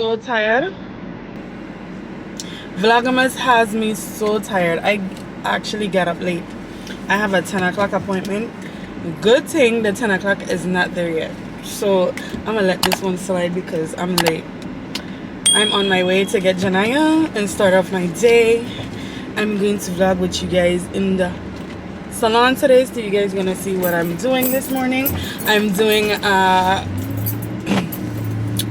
so tired. Vlogmas has me so tired. I actually get up late. I have a 10 o'clock appointment. Good thing the 10 o'clock is not there yet. So I'm gonna let this one slide because I'm late. I'm on my way to get Janaya and start off my day. I'm going to vlog with you guys in the salon today, so you guys gonna see what I'm doing this morning. I'm doing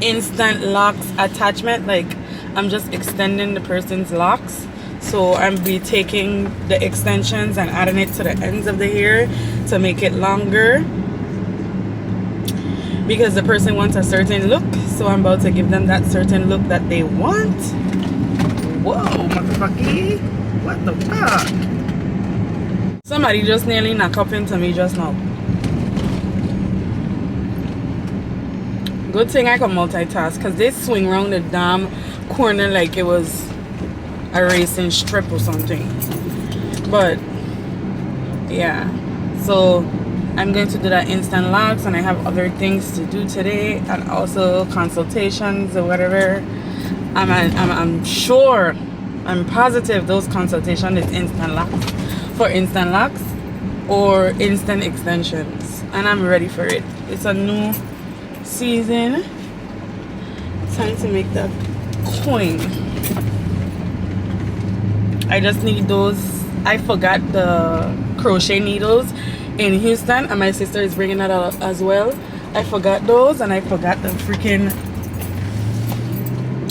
instant locks attachment. Like, I'm just extending the person's locks. So I'm be taking the extensions and adding it to the ends of the hair to make it longer, because the person wants a certain look. So I'm about to give them that certain look that they want. Whoa, motherfucker. What the fuck? Somebody just nearly knocked up into me just now. Good thing I can multitask, because they swing around the damn corner like it was a racing strip or something. But yeah, so I'm going to do that instant locks, and I have other things to do today, and also consultations or whatever. I'm sure, I'm positive those consultations is instant locks, for instant locks or instant extensions, and I'm ready for it. It's a new season. Time to make that coin. I just need those. I forgot the crochet needles in Houston, and my sister is bringing that out as well. I forgot those, and I forgot the freaking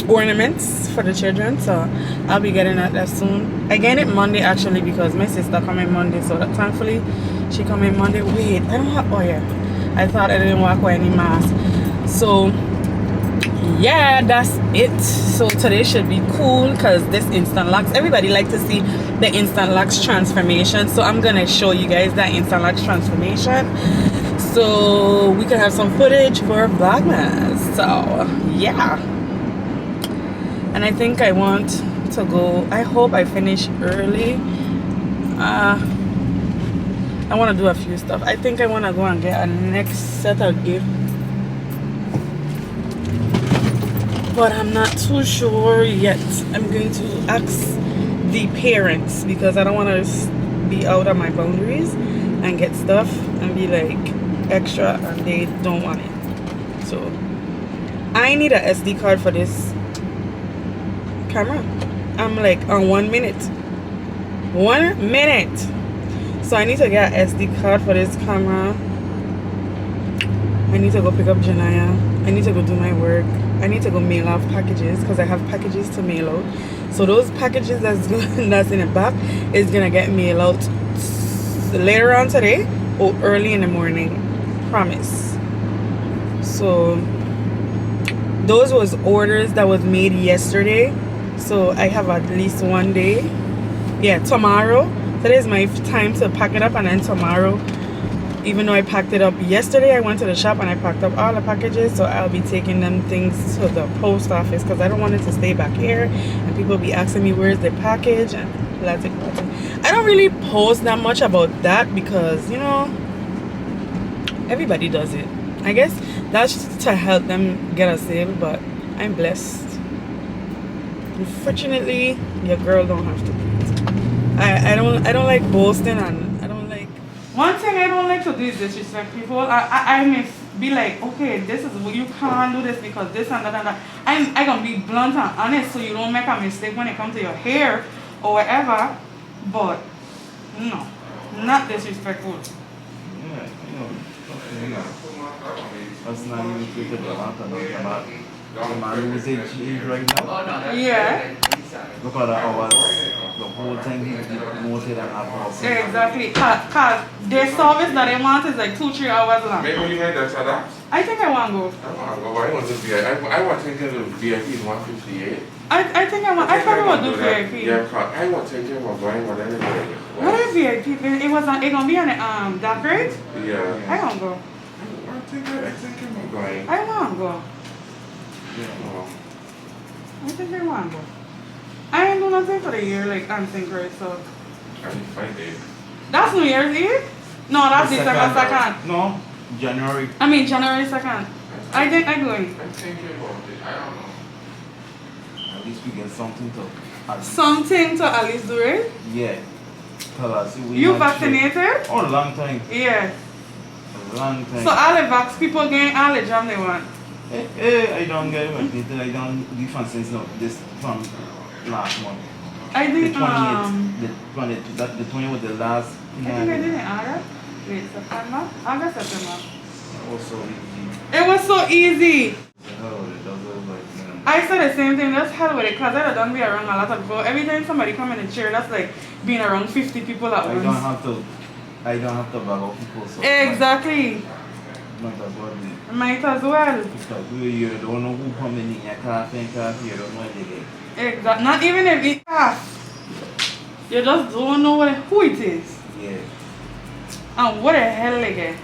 ornaments for the children, so I'll be getting that soon. I get it Monday actually, because my sister coming Monday, so that thankfully she coming Monday. Wait, I don't have, oh yeah, I thought I didn't walk with any mask. So yeah, that's it. So today should be cool, because this instant locks, everybody like to see the instant locks transformation, so I'm gonna show you guys that instant locks transformation so we can have some footage for Vlogmas. So yeah, and I think I want to go, I hope I finish early. I want to do a few stuff. I think I want to go and get a next set of gift, but I'm not too sure yet. I'm going to ask the parents, because I don't want to be out of my boundaries and get stuff and be like extra and they don't want it. So I need a SD card for this camera. I'm like on 1 minute. 1 minute. So I need to get an SD card for this camera. I need to go pick up Janaya. I need to go do my work. I need to go mail off packages, because I have packages to mail out. So those packages that's in the back is gonna get mailed out later on today or early in the morning. Promise. So those was orders that was made yesterday. So I have at least 1 day. Yeah, tomorrow. Today is my time to pack it up, and then tomorrow, even though I packed it up yesterday, I went to the shop and I packed up all the packages, so I'll be taking them things to the post office, because I don't want it to stay back here and people be asking me where's the package and blah, blah, blah. I don't really post that much about that, because you know, everybody does it. I guess that's to help them get a sale, but I'm blessed. Unfortunately, your girl don't have to do it. I don't like boasting, and I don't like, one thing I don't like to do is disrespect people. I may be like, okay, this is, you can't do this because this and that and that. I'm gonna be blunt and honest, so you don't make a mistake when it comes to your hair or whatever. But no, not disrespectful. Yeah, you know, that's not even treated about the man who's age right now. Yeah. Look at our, the whole thing he's demoted and have. Yeah, exactly. Cause their service that they want is like 2-3 hours long. Maybe you had that SHADAE? I think I want to go. I want to go. I want to VIP. I want to take care of VIP in 158. I think I want. I probably want to do VIP. Yeah, I want to take care of going with anything. What is VIP? It gonna be on the that rate? Yeah. I don't go. I think I'm going. I want to go. Yeah. I think I want to go. I ain't do nothing for the year like on St. Croix, so. I need 5 days. That's New Year's Eve? No, that's the second. No, January. I mean January 2nd. I think I'm going. I'm thinking about it. I don't know. least we get something to at least. Something to at least do it? Yeah. Cause You vaccinated? Oh, long time. Yeah. A long time. So all the vax people getting all the jam they want? I don't get vaccinated. I don't give vaccines now. This from last month. I did, the 20th, the 20th was the last thing I think I did in August. Wait, September? August, September. Also easy. It was so easy. Oh, it doesn't like, I said the same thing, just hell with it, because I don't be around a lot of people. Every time somebody come in the chair, that's like being around 50 people at once. I don't have to bag out people. So exactly. Might as well be. Might as well. Because you don't know who coming in your cafe, you don't know anything. Exactly. Not even if it's half. You just don't know who it is. Yeah. And what the hell they get.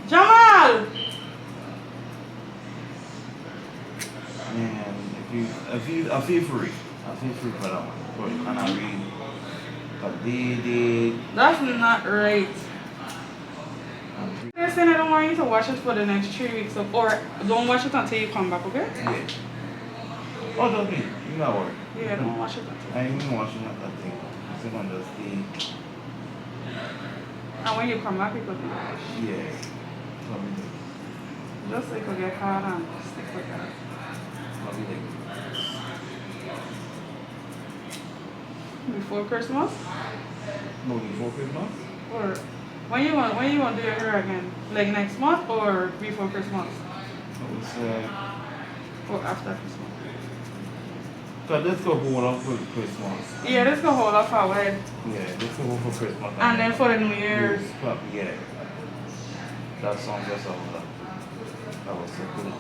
Jamal! Man, I feel free for that one. But and I read, but they That's not right. They're saying I don't want you to watch it for the next 3 weeks, or don't watch it until you come back, okay? yeah. Oh, don't be. You not worry. Yeah, don't watch it until. I ain't even watching that thing. I'm still gonna just stay. And when you come back, you could watch. Yeah. Just so you could get caught and stick with that. Probably like Before Christmas? no before Christmas. Or when you want to do your hair again? Like next month or before Christmas? I would say. Or after Christmas? So let's go hold up for Christmas. Yeah, let's go hold off our wedding. Yeah, let's go hold for Christmas. And then for the New Year's. Yeah. That song just all that. That was so good.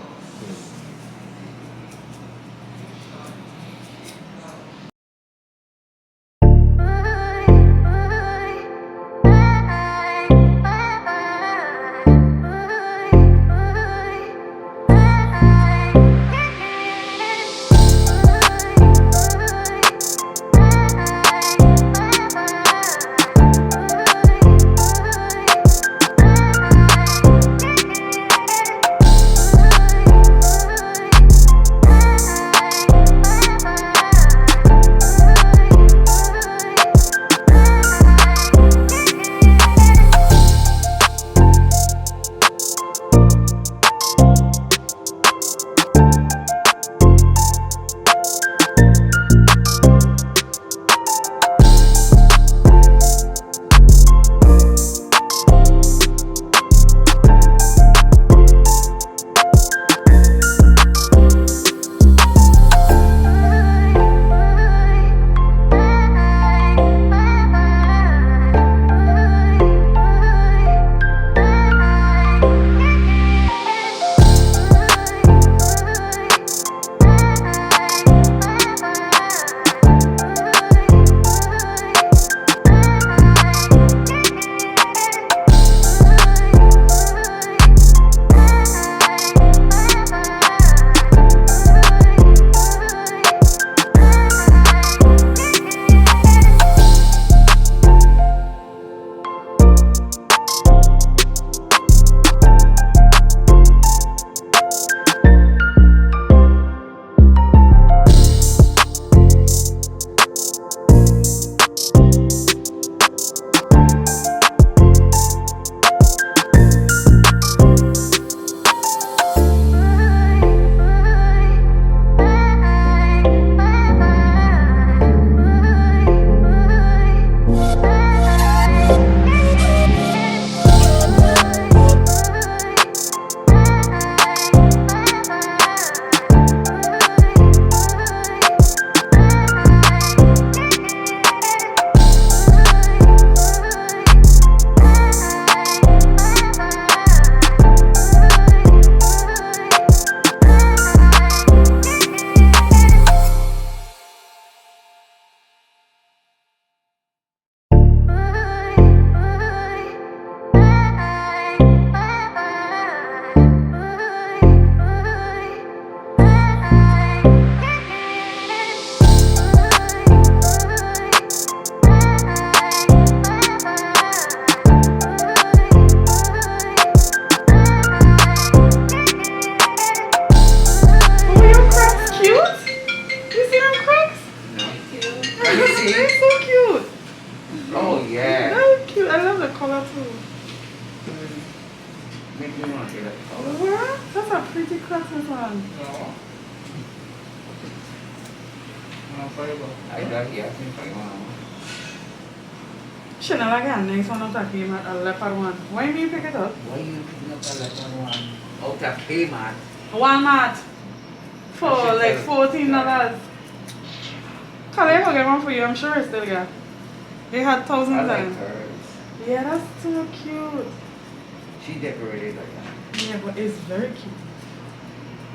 color too. Make me want to get a color. What? That's a pretty Christmas one. No. I got here, I think I want. Chanel again, nice one out of Kmart, a leopard one. Why do you pick it up? Why you picking up a leopard one? Out of Kmart. Walmart. For like $14. Kale, I get one for you, I'm sure it's still got. They had thousands I of like them. hers. Yeah, that's so cute. She decorated like that. Yeah, but it's very cute.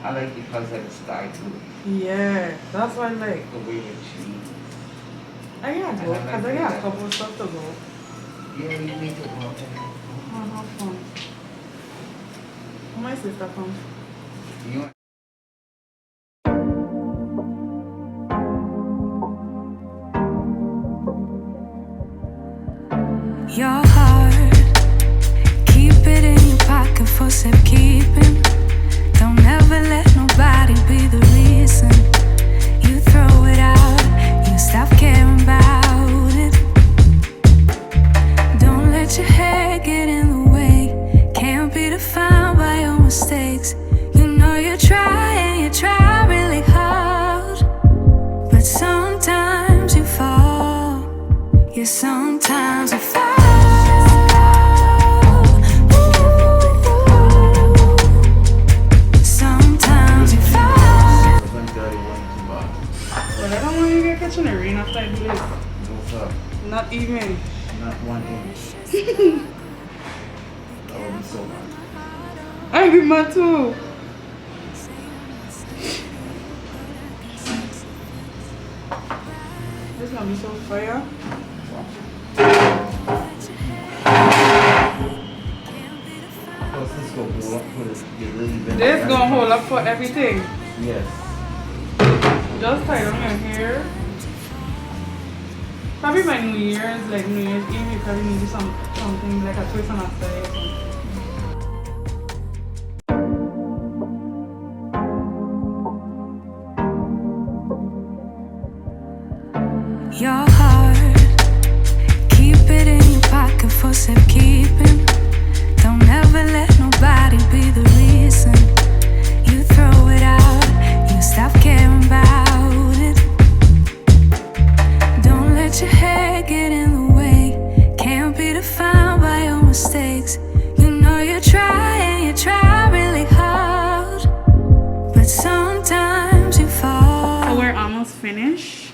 I like it because of the sky too. Yeah, that's what I like. The way with cheese. I gotta go, because I got a couple of stuff to go. Yeah, you need to go. Oh, have fun. When my sister comes. You Your heart, keep it in your pocket for safekeeping. Don't ever let nobody be the reason you throw it out, you stop caring about it. Don't let your hair get in the way, can't be defined by your mistakes. You know you try and you try really hard, but sometimes you fall. Yeah, sometimes you fall. Sometimes you fall. Well, I don't want you to get catching the rain after I do this. no sir. Not even. Not 1 inch. That would be so much. I'd be mad too. This gonna be so fire. Plus this go hold up for this. This gonna hold up for everything. Yes. Just tie down your hair. Probably by New Year's, like New Year's Eve, you probably need something like a twist on a side or something. Your heart, keep it in your pocket for safekeeping. Don't ever let nobody be the reason you throw it out, you stop caring about it. Don't let your hair get in the way, can't be defined by your mistakes. You know you try and you try really hard, but sometimes you fall. So we're almost finished.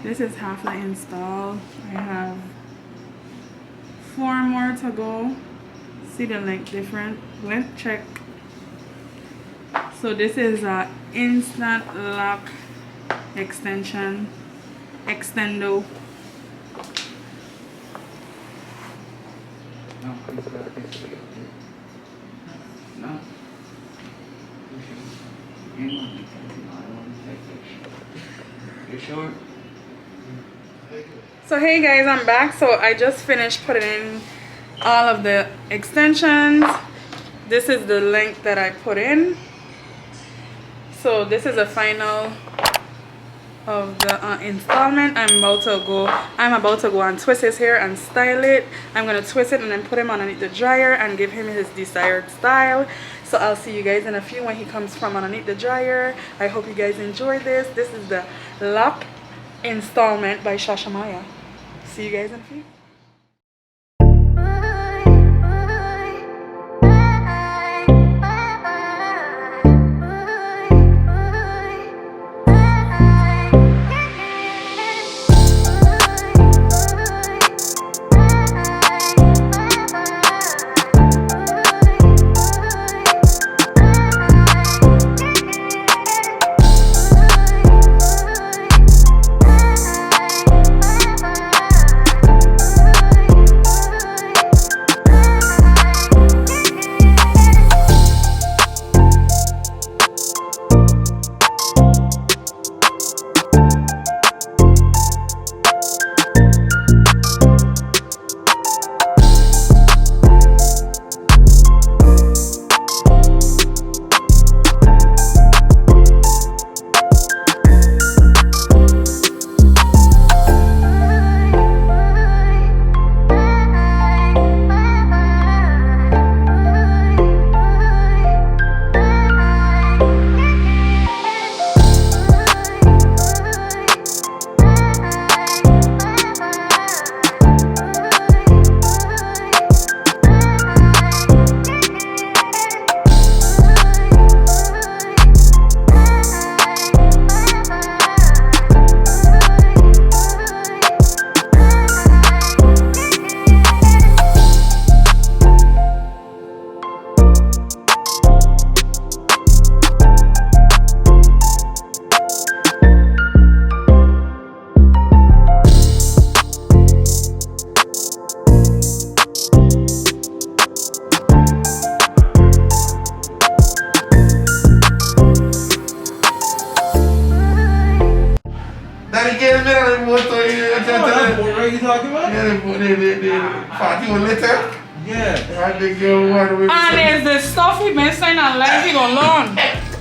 This is half the install. I have 4 more to go. See the length different? Length check. So this is a instant lock extension extendo. No, he's got this way. No. You know, I don't want to take this. You sure? So hey guys, I'm back. So I just finished putting in all of the extensions. This is the length that I put in. So this is a final of the installment. I'm about to go and twist his hair and style it. I'm gonna twist it and then put him underneath the dryer and give him his desired style. So I'll see you guys in a few when he comes from underneath the dryer. I hope you guys enjoy this. This is the LOC installment by ShaShamiah. See you guys in a few. party one? Yeah, they put the party one later. Yeah. And the girl went away. And it's the stuff we been saying and like it alone.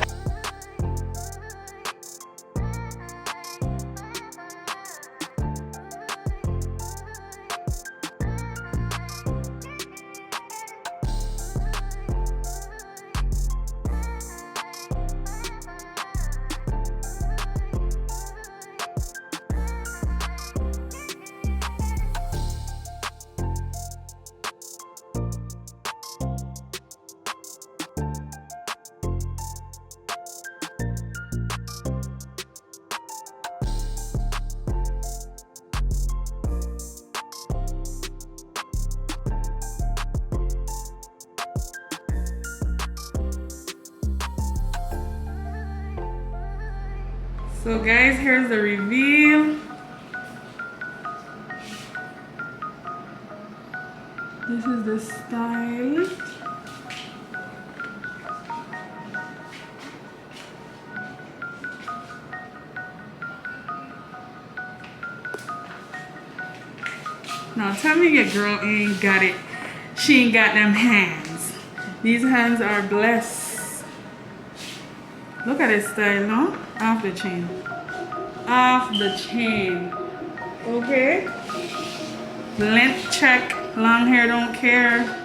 So guys, here's the reveal. This is the style. Now tell me your girl ain't got it. She ain't got them hands. These hands are blessed. Look at this style, no? Off the chain. Off the chain. Okay? Length check. Long hair don't care.